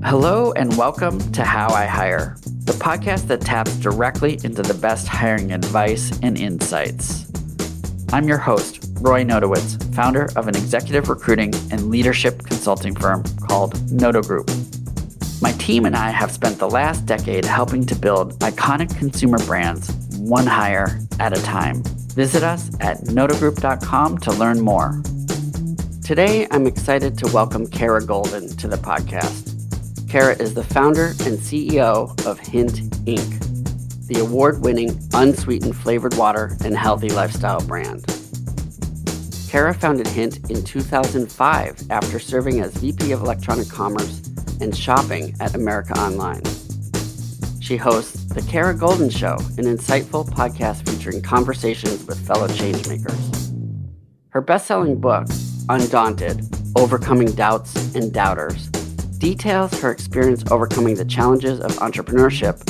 Hello and welcome to How I Hire, the podcast that taps directly into the best hiring advice and insights. I'm your host, Roy Notowitz, founder of an executive recruiting and leadership consulting firm called Noto Group. My team and I have spent the last decade helping to build iconic consumer brands one hire at a time. Visit us at notogroup.com to learn more. Today, I'm excited to welcome Kara Goldin to the podcast. Kara is the founder and CEO of Hint Inc., the award-winning unsweetened flavored water and healthy lifestyle brand. Kara founded Hint in 2005 after serving as VP of Electronic Commerce and Shopping at America Online. She hosts The Kara Goldin Show, an insightful podcast featuring conversations with fellow changemakers. Her best-selling book, Undaunted, Overcoming Doubts and Doubters, details her experience overcoming the challenges of entrepreneurship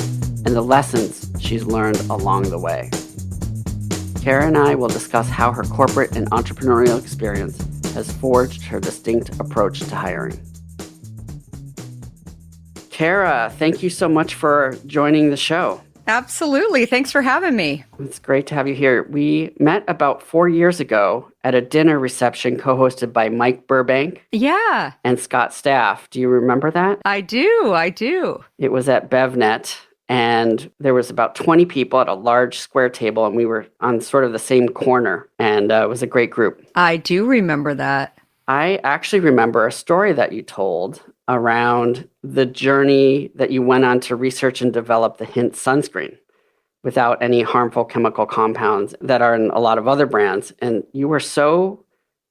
and the lessons she's learned along the way. Kara and I will discuss how her corporate and entrepreneurial experience has forged her distinct approach to hiring. Kara, thank you so much for joining the show. Absolutely. Thanks for having me. It's great to have you here. We met about 4 years ago at a dinner reception co-hosted by Mike Burbank. Yeah. And Scott Staff. Do you remember that? I do. It was at BevNet, and there was about 20 people at a large square table, and we were on sort of the same corner, and it was a great group. I do remember that. I actually remember a story that you told around the journey that you went on to research and develop the Hint sunscreen without any harmful chemical compounds that are in a lot of other brands. And you were so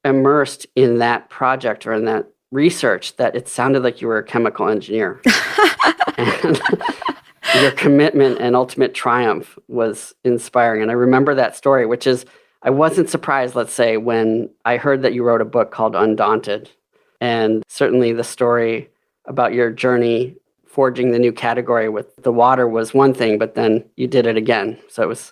immersed in that project or in that research that it sounded like you were a chemical engineer. And your commitment and ultimate triumph was inspiring. And I remember that story, which is, I wasn't surprised, let's say, when I heard that you wrote a book called Undaunted. And certainly the story about your journey forging the new category with the water was one thing, but then you did it again. So it was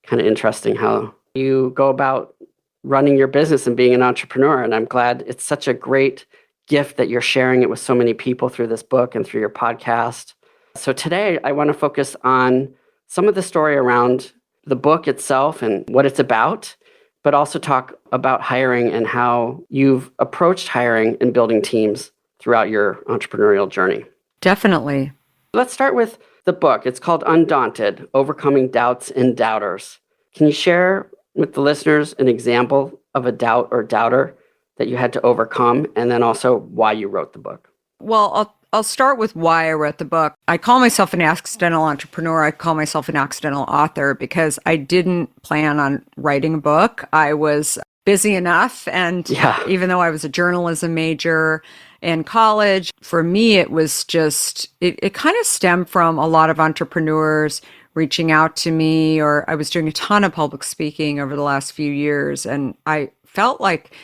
kind of interesting how you go about running your business and being an entrepreneur. And I'm glad it's such a great gift that you're sharing it with so many people through this book and through your podcast. So today I want to focus on some of the story around the book itself and what it's about, but also talk about hiring and how you've approached hiring and building teams throughout your entrepreneurial journey. Definitely. Let's start with the book. It's called Undaunted, Overcoming Doubts and Doubters. Can you share with the listeners an example of a doubt or doubter that you had to overcome, and then also why you wrote the book? Well, I'll start with why I wrote the book. I call myself an accidental entrepreneur. I call myself an accidental author because I didn't plan on writing a book. I was busy enough. And even though I was a journalism major in college, for me, it was just, it kind of stemmed from a lot of entrepreneurs reaching out to me, or I was doing a ton of public speaking over the last few years. And I felt like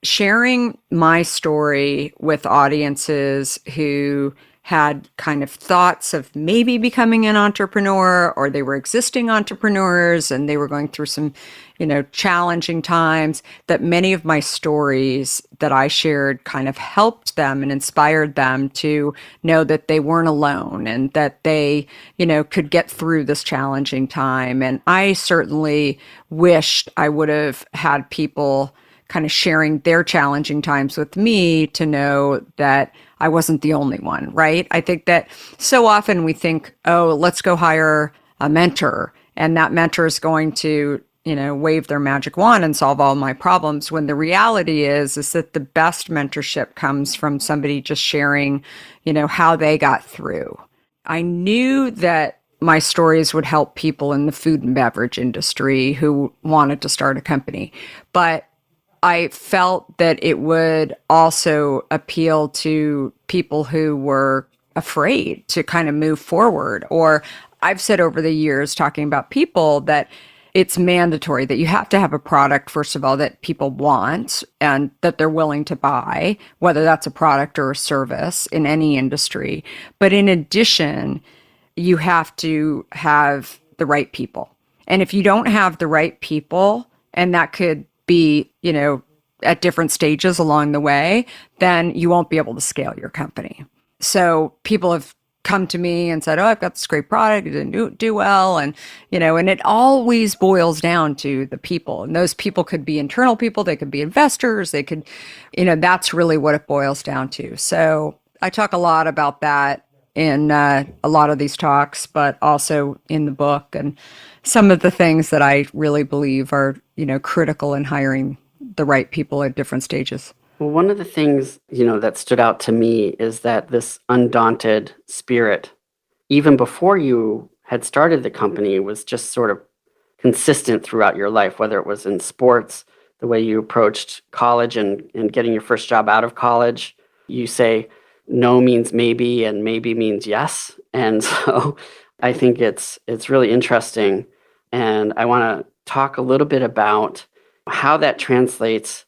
sharing my story with audiences who had kind of thoughts of maybe becoming an entrepreneur, or they were existing entrepreneurs and they were going through some, challenging times, that many of my stories that I shared kind of helped them and inspired them to know that they weren't alone and that they, could get through this challenging time. And I certainly wished I would have had people kind of sharing their challenging times with me to know that I wasn't the only one, right? I think that so often we think, oh, let's go hire a mentor, and that mentor is going to, wave their magic wand and solve all my problems, when the reality is that the best mentorship comes from somebody just sharing, how they got through. I knew that my stories would help people in the food and beverage industry who wanted to start a company, but I felt that it would also appeal to people who were afraid to kind of move forward. Or I've said over the years, talking about people, that it's mandatory that you have to have a product, first of all, that people want and that they're willing to buy, whether that's a product or a service in any industry. But in addition, you have to have the right people. And if you don't have the right people, and that could be, at different stages along the way, then you won't be able to scale your company. So people have come to me and said, "Oh, I've got this great product. It didn't do well." And, and it always boils down to the people. And those people could be internal people. They could be investors. They could, that's really what it boils down to. So I talk a lot about that in a lot of these talks, but also in the book, and some of the things that I really believe are, critical in hiring the right people at different stages. Well, one of the things, that stood out to me is that this undaunted spirit, even before you had started the company, was just sort of consistent throughout your life, whether it was in sports, the way you approached college and getting your first job out of college. You say no means maybe and maybe means yes. And so I think it's really interesting. And I want to talk a little bit about how that translates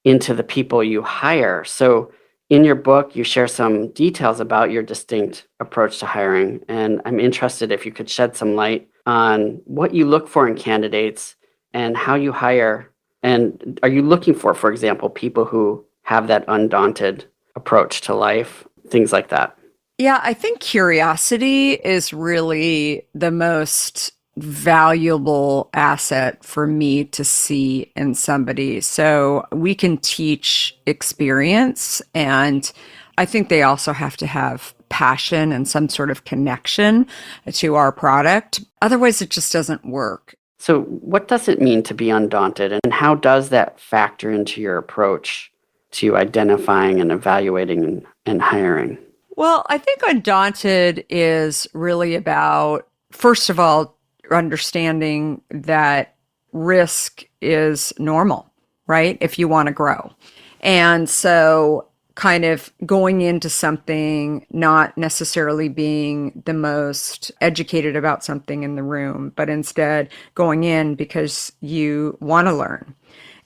into the people you hire. So in your book, you share some details about your distinct approach to hiring. And I'm interested if you could shed some light on what you look for in candidates and how you hire. And are you looking for example, people who have that undaunted approach to life, things like that? Yeah, I think curiosity is really the most valuable asset for me to see in somebody. So we can teach experience, and I think they also have to have passion and some sort of connection to our product. Otherwise, it just doesn't work. So what does it mean to be undaunted, and how does that factor into your approach to identifying and evaluating and hiring? Well, I think Undaunted is really about, first of all, understanding that risk is normal, right? If you want to grow. And so kind of going into something, not necessarily being the most educated about something in the room, but instead going in because you want to learn.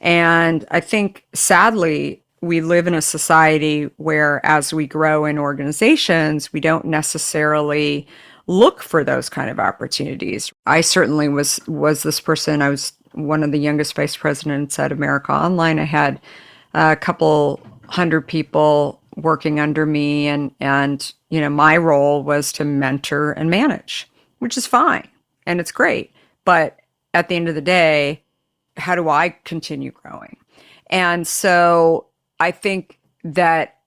And I think sadly, we live in a society where as we grow in organizations, we don't necessarily look for those kind of opportunities. I certainly was this person. I was one of the youngest vice presidents at America Online. I had a couple hundred people working under me, and my role was to mentor and manage, which is fine and it's great. But at the end of the day, how do I continue growing? And so I think that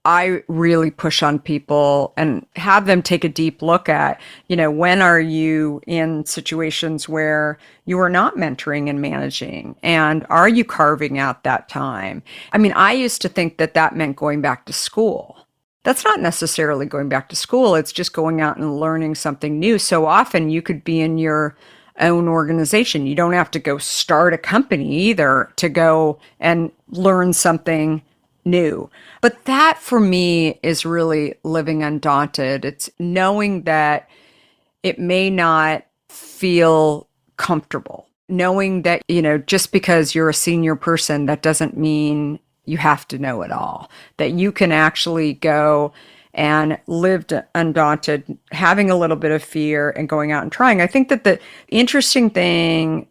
I really push on people and have them take a deep look at, when are you in situations where you are not mentoring and managing? And are you carving out that time? I mean, I used to think that meant going back to school. That's not necessarily going back to school. It's just going out and learning something new. So often you could be in your own organization. You don't have to go start a company either to go and learn something new. But that for me is really living undaunted. It's knowing that it may not feel comfortable. Knowing that, just because you're a senior person, that doesn't mean you have to know it all. That you can actually go and live undaunted, having a little bit of fear and going out and trying. I think that the interesting thing,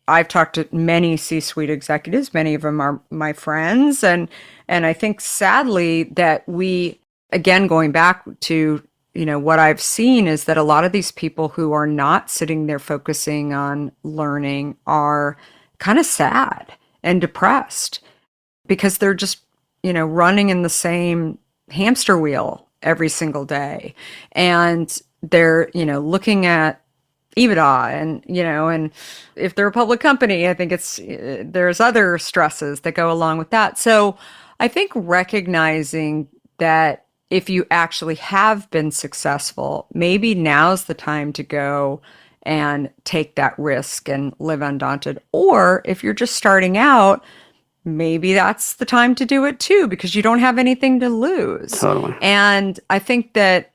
I've talked to many C-suite executives, many of them are my friends. And I think sadly that we, again, going back to, what I've seen is that a lot of these people who are not sitting there focusing on learning are kind of sad and depressed because they're just, running in the same hamster wheel every single day. And they're, looking at EBITDA and if they're a public company, I think there's other stresses that go along with that. So I think recognizing that if you actually have been successful, maybe now's the time to go and take that risk and live undaunted. Or if you're just starting out, maybe that's the time to do it too, because you don't have anything to lose. Totally. And I think that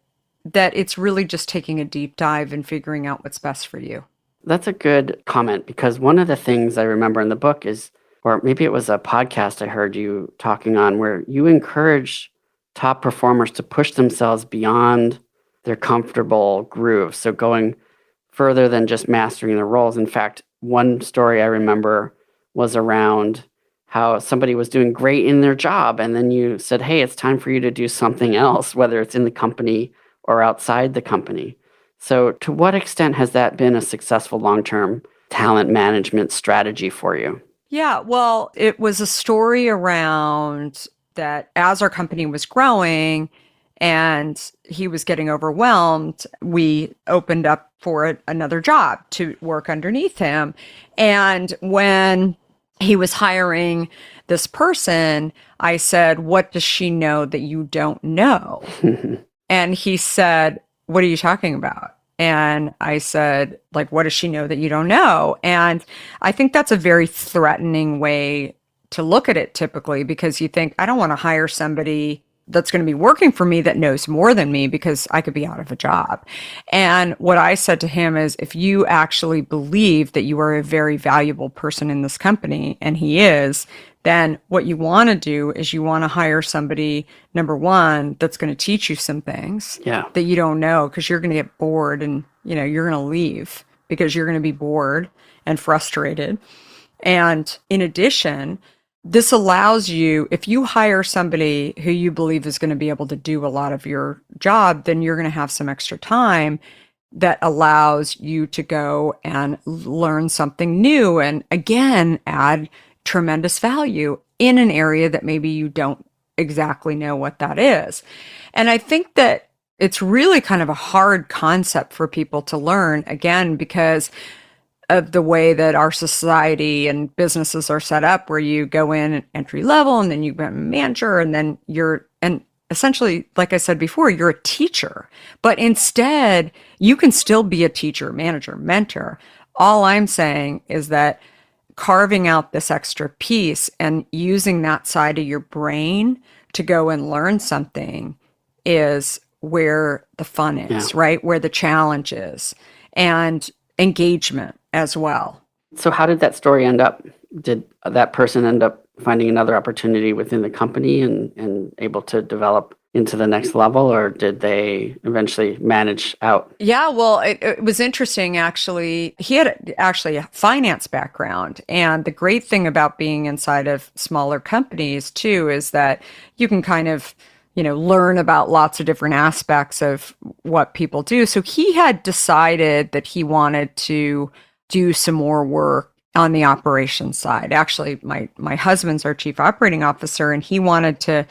it's really just taking a deep dive and figuring out what's best for you. That's a good comment, because one of the things I remember in the book is, or maybe it was a podcast I heard you talking on, where you encourage top performers to push themselves beyond their comfortable groove. So going further than just mastering their roles. In fact, one story I remember was around how somebody was doing great in their job, and then you said, hey, it's time for you to do something else, whether it's in the company or outside the company. So to what extent has that been a successful long-term talent management strategy for you? Yeah, well, it was a story around that as our company was growing and he was getting overwhelmed, we opened up for another job to work underneath him. And when he was hiring this person, I said, "What does she know that you don't know?" And he said, "What are you talking about?" And I said, like, what does she know that you don't know? And I think that's a very threatening way to look at it typically, because you think, I don't want to hire somebody that's going to be working for me that knows more than me, because I could be out of a job. And what I said to him is, if you actually believe that you are a very valuable person in this company, and he is, then what you want to do is you want to hire somebody, number one, that's going to teach you some things that you don't know, because you're going to get bored and, you're going to leave because you're going to be bored and frustrated. And in addition, this allows you, if you hire somebody who you believe is going to be able to do a lot of your job, then you're going to have some extra time that allows you to go and learn something new and, again, add tremendous value in an area that maybe you don't exactly know what that is. And I think that it's really kind of a hard concept for people to learn, again, because of the way that our society and businesses are set up, where you go in entry level and then you become a manager, and then and essentially, like I said before, you're a teacher. But instead, you can still be a teacher, manager, mentor. All I'm saying is that carving out this extra piece and using that side of your brain to go and learn something is where the fun is, right? Where the challenge is, and engagement as well. So how did that story end up? Did that person end up finding another opportunity within the company and able to develop into the next level, or did they eventually manage out? Yeah, well, it was interesting, actually. He had actually a finance background. And the great thing about being inside of smaller companies, too, is that you can kind of learn about lots of different aspects of what people do. So he had decided that he wanted to do some more work on the operations side. Actually, my husband's our chief operating officer, and he wanted to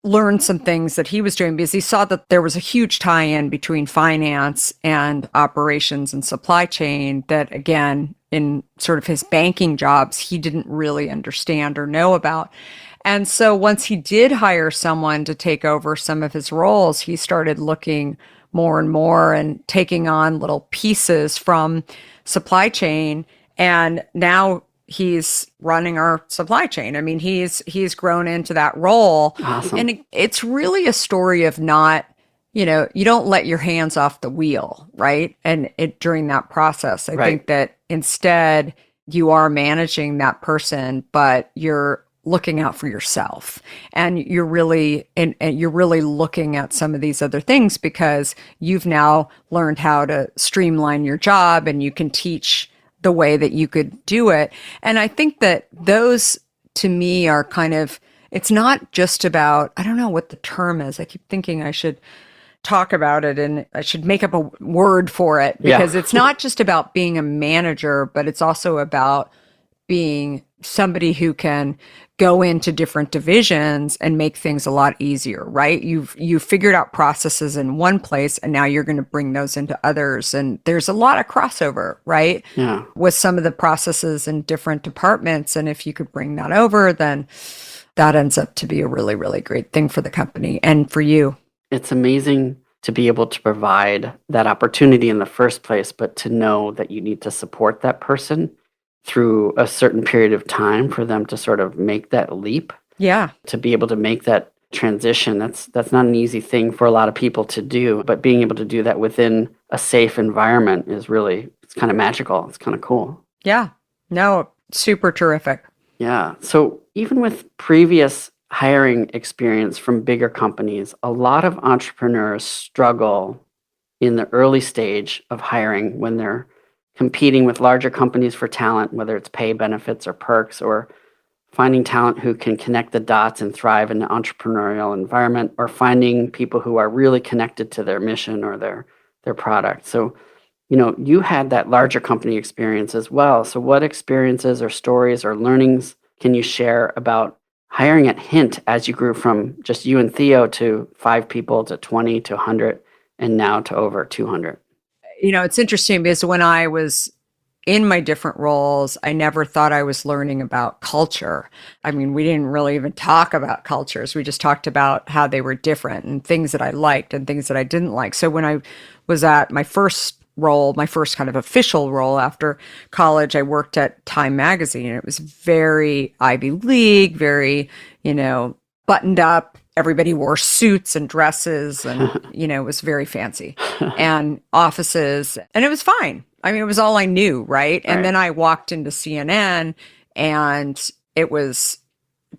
learn some things that he was doing because he saw that there was a huge tie-in between finance and operations and supply chain that, again, in sort of his banking jobs, he didn't really understand or know about. And so once he did hire someone to take over some of his roles, he started looking more and more and taking on little pieces from supply chain. And now he's running our supply chain. I mean, he's grown into that role. Awesome. And it's really a story of not, you don't let your hands off the wheel, right? And during that process, I think that instead you are managing that person, but you're looking out for yourself, and you're really looking at some of these other things because you've now learned how to streamline your job, and you can teach the way that you could do it. And I think that those, to me, are kind of, it's not just about, I don't know what the term is. I keep thinking I should talk about it and I should make up a word for it, because it's not just about being a manager, but it's also about being somebody who can go into different divisions and make things a lot easier, right? You've figured out processes in one place, and now you're going to bring those into others. And there's a lot of crossover, right? Yeah. With some of the processes in different departments. And if you could bring that over, then that ends up to be a really, really great thing for the company and for you. It's amazing to be able to provide that opportunity in the first place, but to know that you need to support that person through a certain period of time for them to sort of make that leap. Yeah. To be able to make that transition. That's not an easy thing for a lot of people to do, but being able to do that within a safe environment is really, it's kind of magical. It's kind of cool. Yeah. No, super terrific. Yeah. So even with previous hiring experience from bigger companies, a lot of entrepreneurs struggle in the early stage of hiring when they're competing with larger companies for talent, whether it's pay, benefits, or perks, or finding talent who can connect the dots and thrive in an entrepreneurial environment, or finding people who are really connected to their mission or their product. So, you had that larger company experience as well. So what experiences or stories or learnings can you share about hiring at Hint as you grew from just you and Theo to 5 people to 20 to 100 and now to over 200? It's interesting because when I was in my different roles, I never thought I was learning about culture. I mean, we didn't really even talk about cultures. We just talked about how they were different and things that I liked and things that I didn't like. So when I was at my first role, my first kind of official role after college, I worked at Time Magazine. And it was very Ivy League, very, buttoned up. Everybody wore suits and dresses and, it was very fancy and offices, and it was fine. I mean, it was all I knew, right? And then I walked into CNN and it was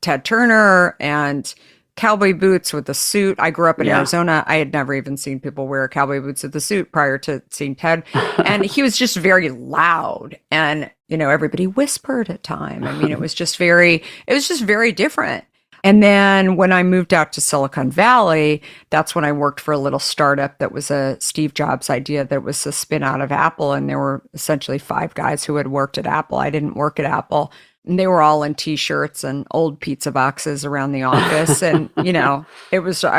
Ted Turner and cowboy boots with a suit. I grew up in Arizona. I had never even seen people wear cowboy boots with a suit prior to seeing Ted. And he was just very loud. And, everybody whispered at time. I mean, it was just very different. And then when I moved out to Silicon Valley, that's when I worked for a little startup that was a Steve Jobs idea that was a spin out of Apple. And there were essentially 5 guys who had worked at Apple. I didn't work at Apple. And they were all in t-shirts and old pizza boxes around the office. And, I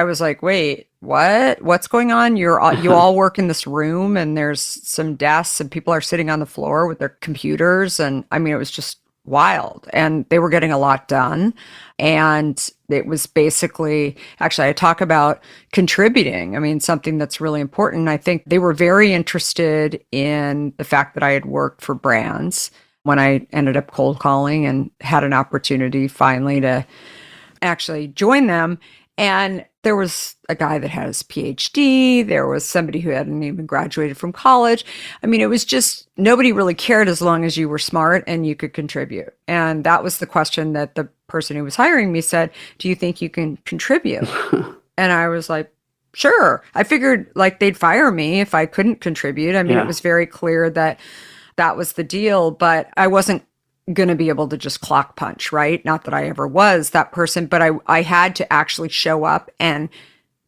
was like, wait, what's going on? You all work in this room and there's some desks and people are sitting on the floor with their computers. And I mean, it was just wild, and they were getting a lot done. And it was basically, actually, I talk about contributing. I mean, something that's really important. I think they were very interested in the fact that I had worked for brands when I ended up cold calling and had an opportunity finally to actually join them. And there was a guy that had his PhD. There was somebody who hadn't even graduated from college. I mean, it was just, nobody really cared as long as you were smart and you could contribute. And that was the question that the person who was hiring me said, do you think you can contribute? And I was like, sure. I figured like they'd fire me if I couldn't contribute. I mean, it was very clear that that was the deal, but I wasn't going to be able to just clock punch, right? Not that I ever was that person, but I had to actually show up and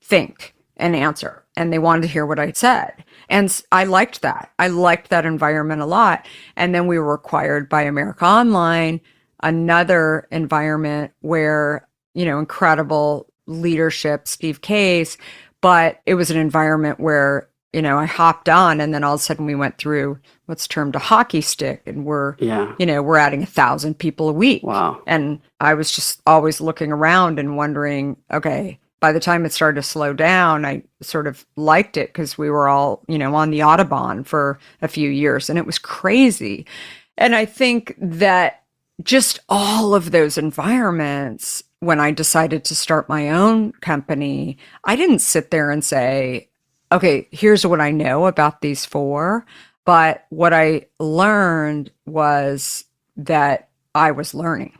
think and answer. And they wanted to hear what I said. And I liked that. I liked that environment a lot. And then we were acquired by America Online, another environment where, incredible leadership, Steve Case, but it was an environment where I hopped on, and then all of a sudden we went through what's termed a hockey stick, and we're adding 1,000 people a week. Wow. And I was just always looking around and wondering, okay, by the time it started to slow down, I sort of liked it because we were all, on the Autobahn for a few years, and it was crazy. And I think that just all of those environments, when I decided to start my own company, I didn't sit there and say, okay, here's what I know about these 4. But what I learned was that I was learning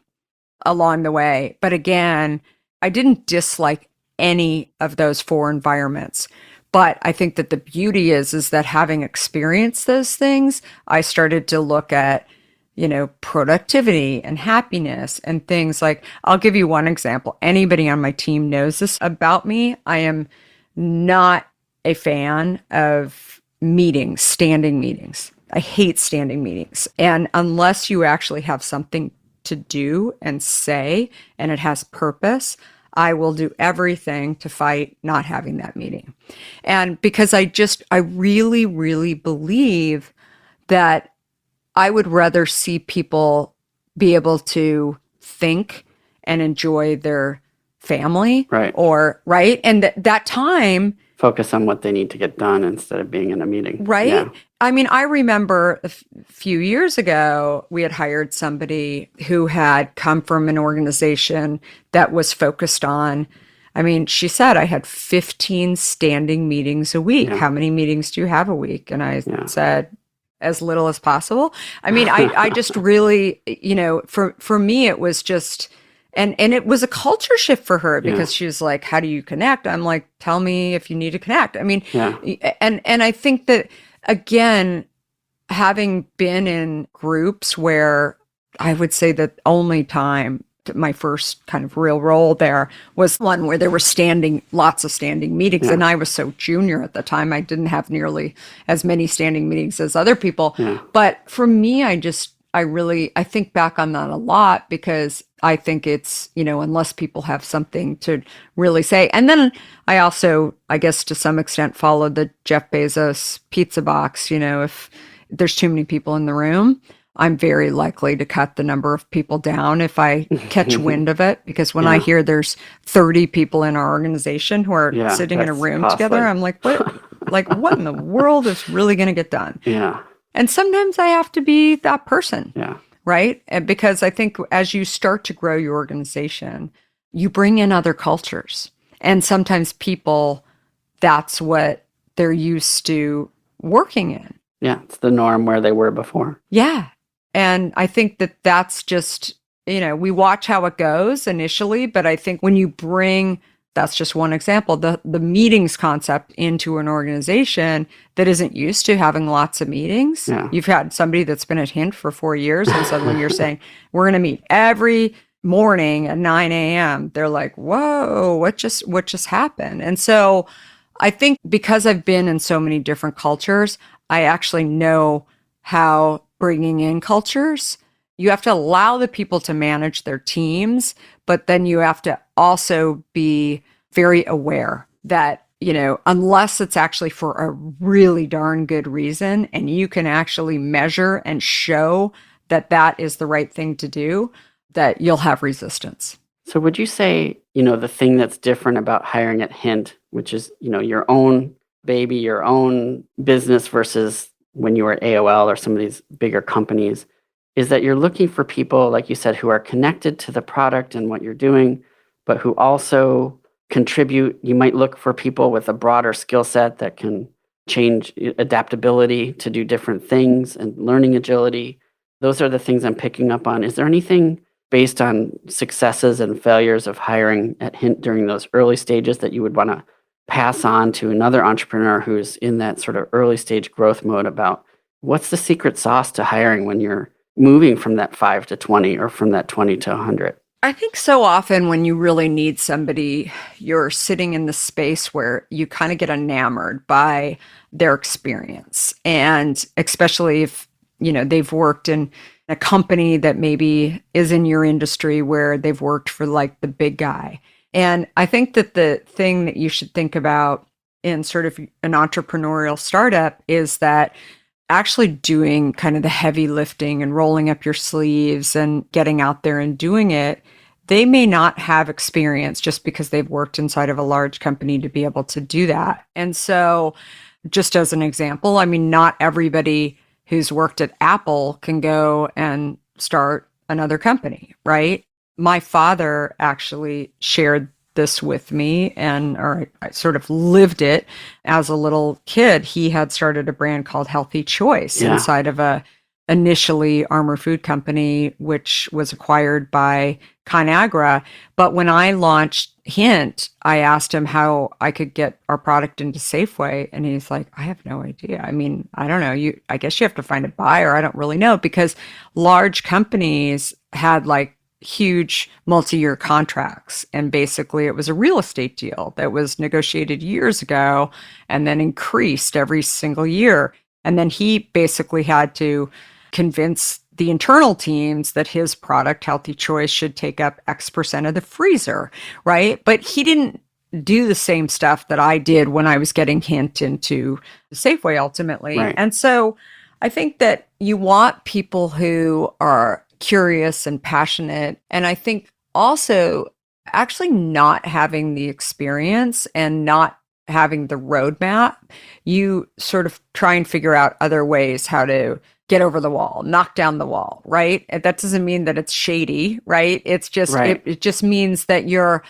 along the way. But again, I didn't dislike any of those 4 environments. But I think that the beauty is that having experienced those things, I started to look at, productivity and happiness and things like, I'll give you one example. Anybody on my team knows this about me. I am not a fan of meetings, standing meetings. I hate standing meetings. And unless you actually have something to do and say, and it has purpose, I will do everything to fight not having that meeting. And because I really, really believe that I would rather see people be able to think and enjoy their family. Right. And that time, focus on what they need to get done instead of being in a meeting. Right. Yeah. I mean, I remember a few years ago, we had hired somebody who had come from an organization that was focused on, she said, I had 15 standing meetings a week. Yeah. How many meetings do you have a week? And I said, as little as possible. I just really, for me, it was just, and it was a culture shift for her because she was like, how do you connect? I'm like, tell me if you need to connect. And I think that, again, having been in groups where I would say that only time my first kind of real role there was one where there were lots of standing meetings. And I was so junior at the time. I didn't have nearly as many standing meetings as other people. But for me, I think back on that a lot because I think it's, unless people have something to really say. And then I also, I guess to some extent, followed the Jeff Bezos pizza box. If there's too many people in the room, I'm very likely to cut the number of people down if I catch wind of it. Because when I hear there's 30 people in our organization who are sitting in a room together, I'm like, what in the world is really going to get done? Yeah. And sometimes I have to be that person. Yeah. Right? And because I think as you start to grow your organization, you bring in other cultures. And sometimes people, that's what they're used to working in. Yeah. It's the norm where they were before. Yeah. And I think that's just, we watch how it goes initially, but I think when you bring, that's just one example, the meetings concept into an organization that isn't used to having lots of meetings. Yeah. You've had somebody that's been at Hint for 4 years and suddenly you're saying, we're going to meet every morning at 9 a.m. They're like, whoa, what just happened? And so I think because I've been in so many different cultures, I actually know how bringing in cultures, you have to allow the people to manage their teams, but then you have to also be very aware that, unless it's actually for a really darn good reason and you can actually measure and show that that is the right thing to do, that you'll have resistance. So would you say, the thing that's different about hiring at Hint, which is, your own baby, your own business versus when you were at AOL or some of these bigger companies, is that you're looking for people, like you said, who are connected to the product and what you're doing, but who also contribute. You might look for people with a broader skill set that can change adaptability to do different things and learning agility. Those are the things I'm picking up on. Is there anything based on successes and failures of hiring at Hint during those early stages that you would want to pass on to another entrepreneur who's in that sort of early stage growth mode about what's the secret sauce to hiring when you're moving from that 5 to 20 or from that 20 to 100? I think so often when you really need somebody, you're sitting in the space where you kind of get enamored by their experience. And especially if, they've worked in a company that maybe is in your industry where they've worked for like the big guy. And I think that the thing that you should think about in sort of an entrepreneurial startup is that actually doing kind of the heavy lifting and rolling up your sleeves and getting out there and doing it, they may not have experience just because they've worked inside of a large company to be able to do that. And so just as an example, not everybody who's worked at Apple can go and start another company, right? My father actually shared this with me or I sort of lived it as a little kid. He had started a brand called Healthy Choice inside of a initially Armour Food Company, which was acquired by ConAgra. But when I launched Hint, I asked him how I could get our product into Safeway. And he's like, I have no idea. I don't know. I guess you have to find a buyer. I don't really know, because large companies had like huge multi-year contracts. And basically it was a real estate deal that was negotiated years ago and then increased every single year. And then he basically had to convince the internal teams that his product, Healthy Choice, should take up X% of the freezer, right? But he didn't do the same stuff that I did when I was getting Hint into Safeway ultimately. Right. And so I think that you want people who are curious and passionate. And I think also actually not having the experience and not having the roadmap, you sort of try and figure out other ways how to get over the wall, knock down the wall, right? That doesn't mean that it's shady, right? It's just, right. It just means that you're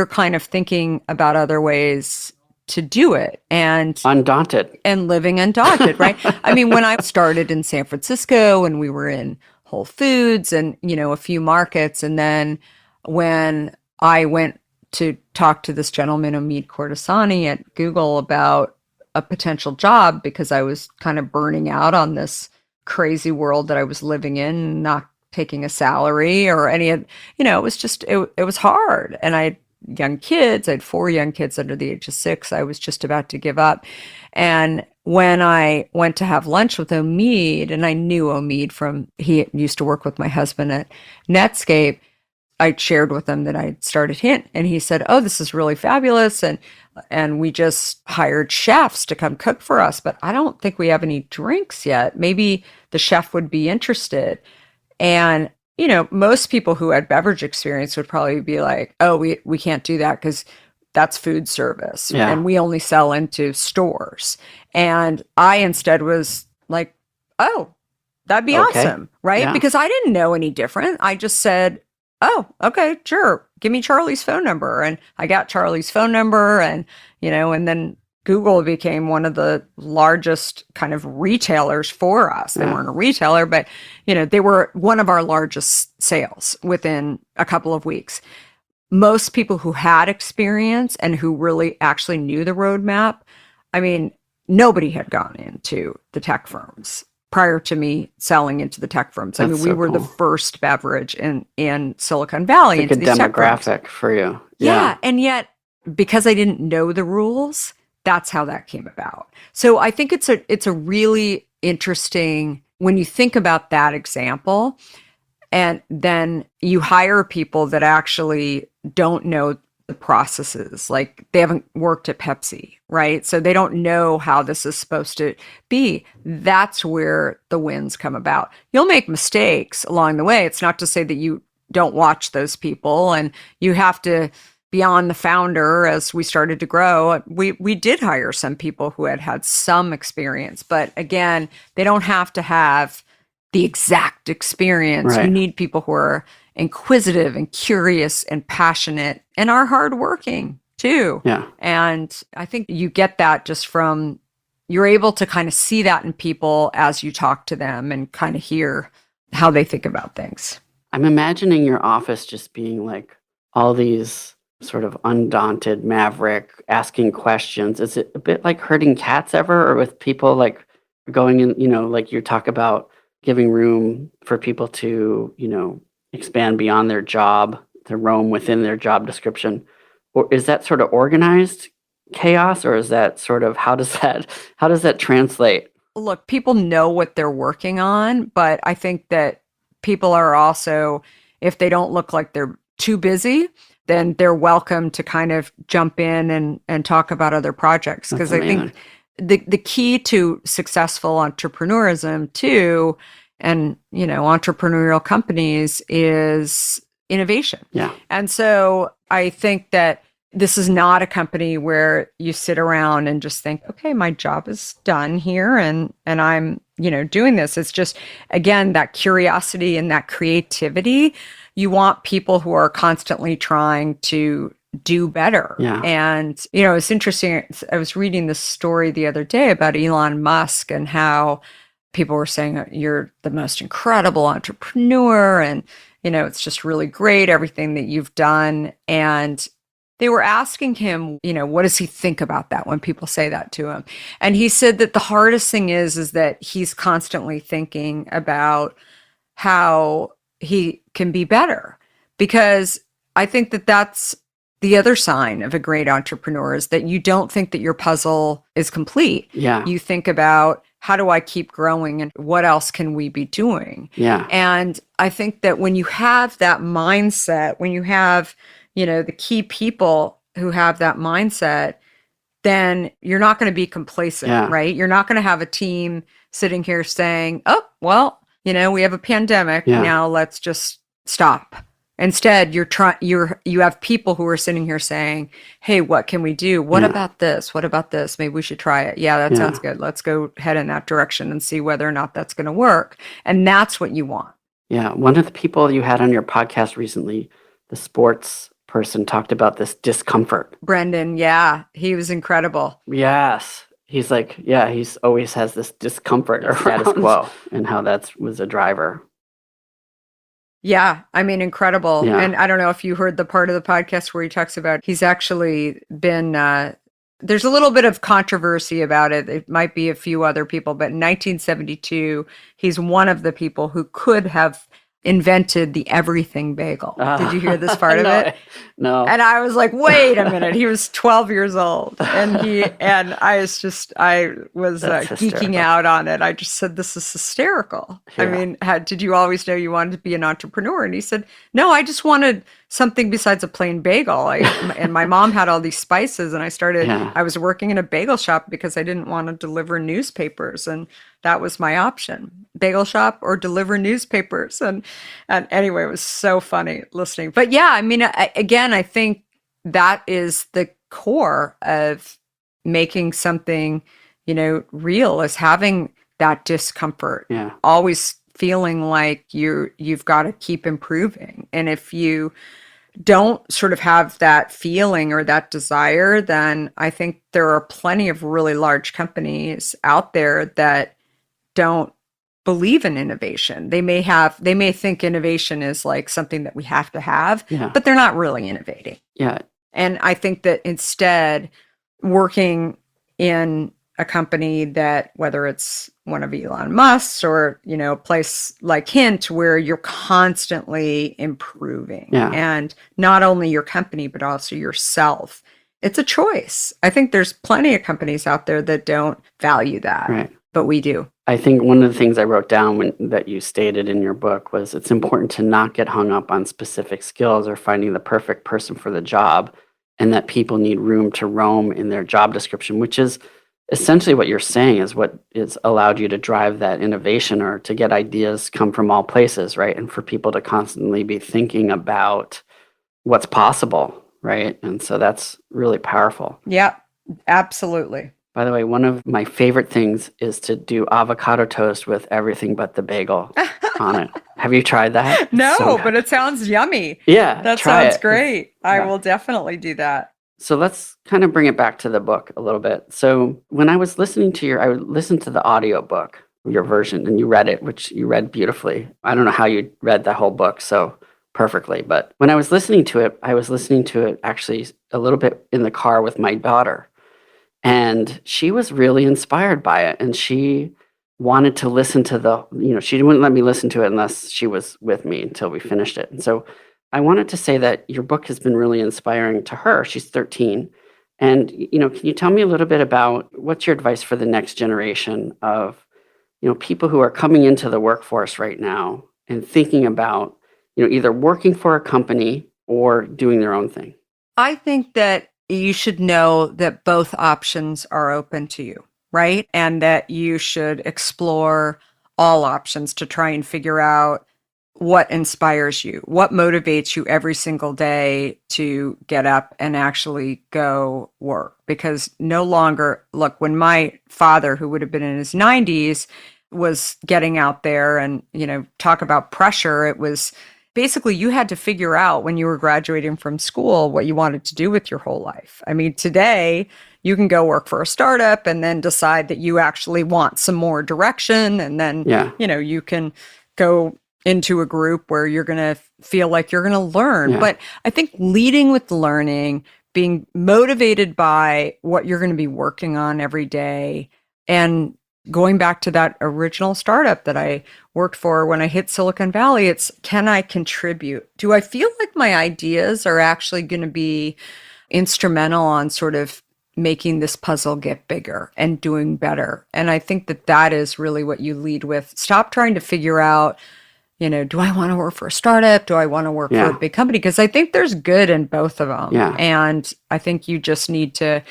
kind of thinking about other ways to do it. And undaunted. And living undaunted, right? When I started in San Francisco and we were in Whole Foods and, a few markets. And then when I went to talk to this gentleman, Omid Kordasani at Google, about a potential job because I was kind of burning out on this crazy world that I was living in, not taking a salary or any of, it was just, it was hard. And I had young kids. I had 4 young kids under the age of 6. I was just about to give up. And when I went to have lunch with Omid, and I knew Omid he used to work with my husband at Netscape, I shared with him that I started Hint, and he said, "Oh, this is really fabulous, and we just hired chefs to come cook for us, but I don't think we have any drinks yet. Maybe the chef would be interested." And most people who had beverage experience would probably be like, "Oh, we can't do that because that's food service, and we only sell into stores." And I instead was like, "Oh, that'd be awesome, right?" Yeah. Because I didn't know any different. I just said, "Oh, okay, sure. Give me Charlie's phone number." And I got Charlie's phone number, and and then Google became one of the largest kind of retailers for us. They weren't a retailer, but they were one of our largest sales within a couple of weeks. Most people who had experience and who really actually knew the roadmap, I mean, nobody had gone into the tech firms prior to me selling into the tech firms. That's we were the first beverage in Silicon Valley. It's like into a these tech firms. demographic for you. Yeah. And yet, because I didn't know the rules, that's how that came about. So I think it's a really interesting, when you think about that example, and then you hire people that actually don't know the processes. Like, they haven't worked at Pepsi, right? So they don't know how this is supposed to be. That's where the wins come about. You'll make mistakes along the way. It's not to say that you don't watch those people, and you have to, beyond the founder, as we started to grow, we did hire some people who had some experience. But again, they don't have to have the exact experience. Right. You need people who are inquisitive and curious and passionate and are hardworking too. Yeah. And I think you get that just from, you're able to kind of see that in people as you talk to them and kind of hear how they think about things. I'm imagining your office just being like all these sort of undaunted maverick asking questions. Is it a bit like herding cats ever, or with people like going in, like you talk about giving room for people to, expand beyond their job, to roam within their job description? Or is that sort of organized chaos, or is that sort of, how does that translate? Look, people know what they're working on, but I think that people are also, if they don't look like they're too busy, then they're welcome to kind of jump in and talk about other projects. Because I think the key to successful entrepreneurism too, and entrepreneurial companies, is innovation. Yeah. And so I think that this is not a company where you sit around and just think, okay, my job is done here, and I'm doing this. It's just, again, that curiosity and that creativity. You want people who are constantly trying to do better. Yeah. And it's interesting. I was reading this story the other day about Elon Musk and how people were saying, "You're the most incredible entrepreneur, and it's just really great, everything that you've done." And they were asking him, what does he think about that when people say that to him? And he said that the hardest thing is that he's constantly thinking about how he can be better. Because I think that that's the other sign of a great entrepreneur, is that you don't think that your puzzle is complete. Yeah. You think about, how do I keep growing, and what else can we be doing? Yeah. And I think that when you have that mindset, when you have, the key people who have that mindset, then you're not going to be complacent, right? You're not going to have a team sitting here saying, "Oh, well, we have a pandemic. Now let's just stop." Instead, you have people who are sitting here saying, "Hey, what can we do? What about this? What about this? Maybe we should try it. Yeah, that sounds good. Let's go head in that direction and see whether or not that's going to work." And that's what you want. Yeah. One of the people you had on your podcast recently, the sports person, talked about this discomfort. Brendan, yeah, he was incredible. Yes. He's like, he's always has this discomfort around status quo, and how that was a driver. Yeah, I mean, incredible. Yeah. And I don't know if you heard the part of the podcast where he talks about, he's actually been, there's a little bit of controversy about it. It might be a few other people, but in 1972, he's one of the people who could have invented the everything bagel. Did you hear this part of it? No. And I was like, wait a minute. He was 12 years old. And I was geeking out on it. I just said, this is hysterical. Yeah. I mean, did you always know you wanted to be an entrepreneur? And he said, no, I just wanted something besides a plain bagel. And my mom had all these spices, and I was working in a bagel shop because I didn't want to deliver newspapers. And that was my option, bagel shop or deliver newspapers. And anyway, it was so funny listening. But yeah, I mean, I think that is the core of making something, real, is having that discomfort. Yeah. Always feeling like you've got to keep improving. And if you don't sort of have that feeling or that desire, then I think there are plenty of really large companies out there that don't believe in innovation. They may think innovation is like something that we have to have, but they're not really innovating. Yeah. And I think that instead, working in a company that, whether it's one of Elon Musk's or, a place like Hint, where you're constantly improving, and not only your company, but also yourself. It's a choice. I think there's plenty of companies out there that don't value that, right? But we do. I think one of the things I wrote down that you stated in your book was it's important to not get hung up on specific skills or finding the perfect person for the job, and that people need room to roam in their job description, which is essentially what you're saying is what has allowed you to drive that innovation, or to get ideas come from all places, right? And for people to constantly be thinking about what's possible, right? And so that's really powerful. Yeah, absolutely. By the way, one of my favorite things is to do avocado toast with everything but the bagel on it. Have you tried that? No, but it sounds yummy. Yeah, that sounds great. I will definitely do that. So let's kind of bring it back to the book a little bit. So when I was listening to I listened to the audio book, your version, and you read it, which you read beautifully. I don't know how you read the whole book so perfectly, but when I was listening to it actually a little bit in the car with my daughter. And she was really inspired by it. And she wanted to listen to she wouldn't let me listen to it unless she was with me until we finished it. And so I wanted to say that your book has been really inspiring to her. She's 13. And, can you tell me a little bit about what's your advice for the next generation of, people who are coming into the workforce right now and thinking about, either working for a company or doing their own thing? I think that you should know that both options are open to you, right? And that you should explore all options to try and figure out what inspires you, what motivates you every single day to get up and actually go work. Because no longer, look, when my father, who would have been in his 90s, was getting out there and, talk about pressure, it was basically you had to figure out when you were graduating from school what you wanted to do with your whole life. I mean, today you can go work for a startup and then decide that you actually want some more direction. And then, you can go into a group where you're going to feel like you're going to learn. Yeah. But I think leading with learning, being motivated by what you're going to be working on every day, and going back to that original startup that I worked for when I hit Silicon Valley, it's, can I contribute? Do I feel like my ideas are actually going to be instrumental on sort of making this puzzle get bigger and doing better? And I think that is really what you lead with. Stop trying to figure out, do I want to work for a startup? Do I want to work for a big company? Because I think there's good in both of them. Yeah. And I think you just need to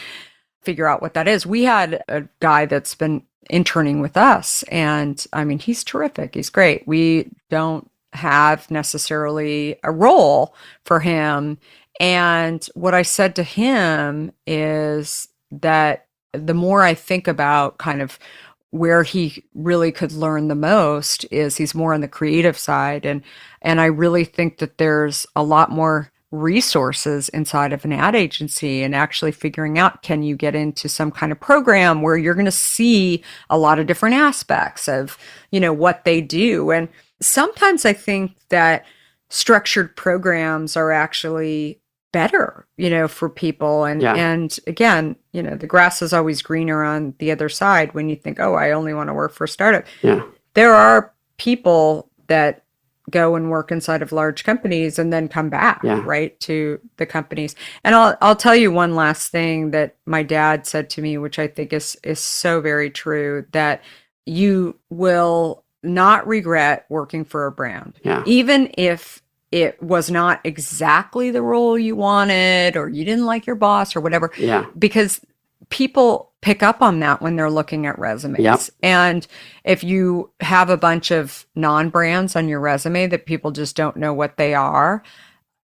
figure out what that is. We had a guy that's been interning with us, and I mean, he's terrific. He's great. We don't have necessarily a role for him. And what I said to him is that the more I think about kind of where he really could learn the most is he's more on the creative side. And I really think that there's a lot more resources inside of an ad agency, and actually figuring out, can you get into some kind of program where you're going to see a lot of different aspects of, what they do. And sometimes I think that structured programs are actually better, for people. And again, the grass is always greener on the other side when you think, oh, I only want to work for a startup. Yeah. There are people that go and work inside of large companies and then come back, Yeah. right, to the companies. And I'll tell you one last thing that my dad said to me, which I think is so very true, that you will not regret working for a brand. Yeah. Even if it was not exactly the role you wanted, or you didn't like your boss or whatever. Yeah. Because people pick up on that when they're looking at resumes. Yep. And if you have a bunch of non-brands on your resume that people just don't know what they are,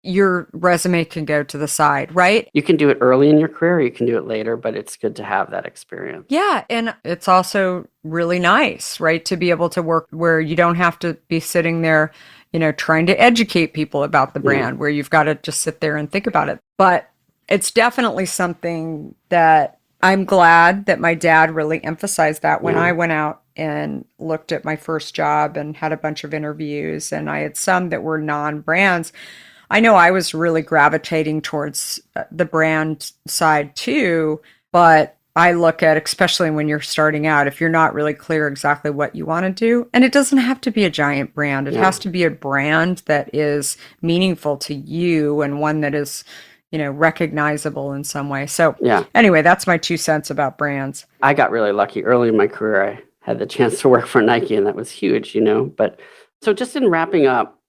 your resume can go to the side, right? You can do it early in your career, or you can do it later, but it's good to have that experience. Yeah. And it's also really nice, right, to be able to work where you don't have to be sitting there, trying to educate people about the brand, where you've got to just sit there and think about it. But it's definitely something that I'm glad that my dad really emphasized that when I went out and looked at my first job and had a bunch of interviews, and I had some that were non-brands. I know I was really gravitating towards the brand side too, but I look at, especially when you're starting out, if you're not really clear exactly what you want to do, and it doesn't have to be a giant brand. It has to be a brand that is meaningful to you and one that is, recognizable in some way. So anyway, that's my 2 cents about brands. I got really lucky early in my career. I had the chance to work for Nike, and that was huge, But so just in wrapping up,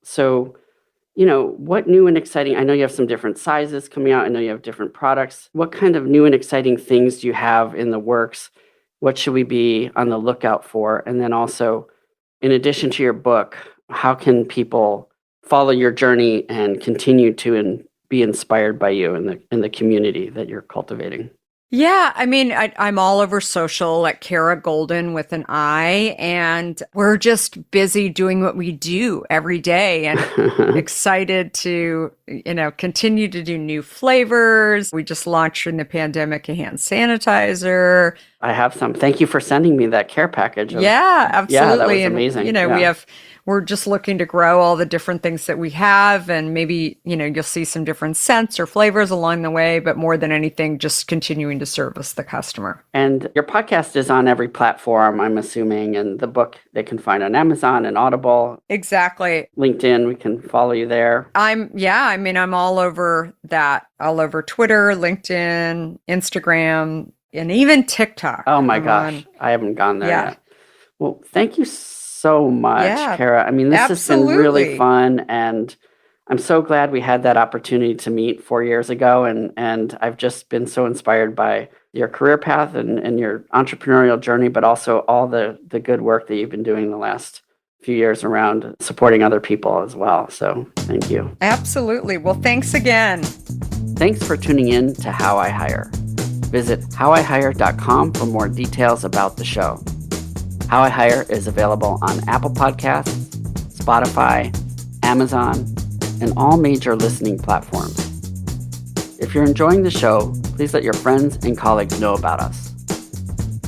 what new and exciting, I know you have some different sizes coming out. I know you have different products. What kind of new and exciting things do you have in the works? What should we be on the lookout for? And then also, in addition to your book, how can people follow your journey and continue to be inspired by you in the community that you're cultivating? Yeah, I mean, I'm all over social at Kara Goldin with an I, and we're just busy doing what we do every day and excited to, continue to do new flavors. We just launched in the pandemic a hand sanitizer. I have some. Thank you for sending me that care package. Yeah, absolutely. Yeah, that was amazing. And, we're just looking to grow all the different things that we have, and maybe, you'll see some different scents or flavors along the way, but more than anything, just continuing to service the customer. And your podcast is on every platform, I'm assuming, and the book they can find on Amazon and Audible. Exactly. LinkedIn, we can follow you there. I'm all over that, all over Twitter, LinkedIn, Instagram, and even TikTok. Oh my gosh, I haven't gone there yet. Well, thank you so much, Kara. I mean, this has been really fun, and I'm so glad we had that opportunity to meet 4 years ago, and I've just been so inspired by your career path and your entrepreneurial journey, but also all the good work that you've been doing the last few years around supporting other people as well. So thank you. Absolutely. Well, thanks again. Thanks for tuning in to How I Hire. Visit howihire.com for more details about the show. How I Hire is available on Apple Podcasts, Spotify, Amazon, and all major listening platforms. If you're enjoying the show, please let your friends and colleagues know about us.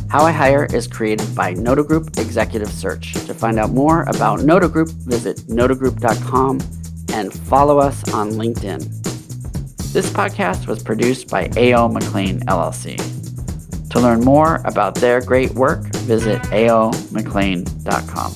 How I Hire is created by Noto Group Executive Search. To find out more about Noto Group, visit notogroup.com and follow us on LinkedIn. This podcast was produced by A.O. McLean, LLC. To learn more about their great work, visit aomclean.com.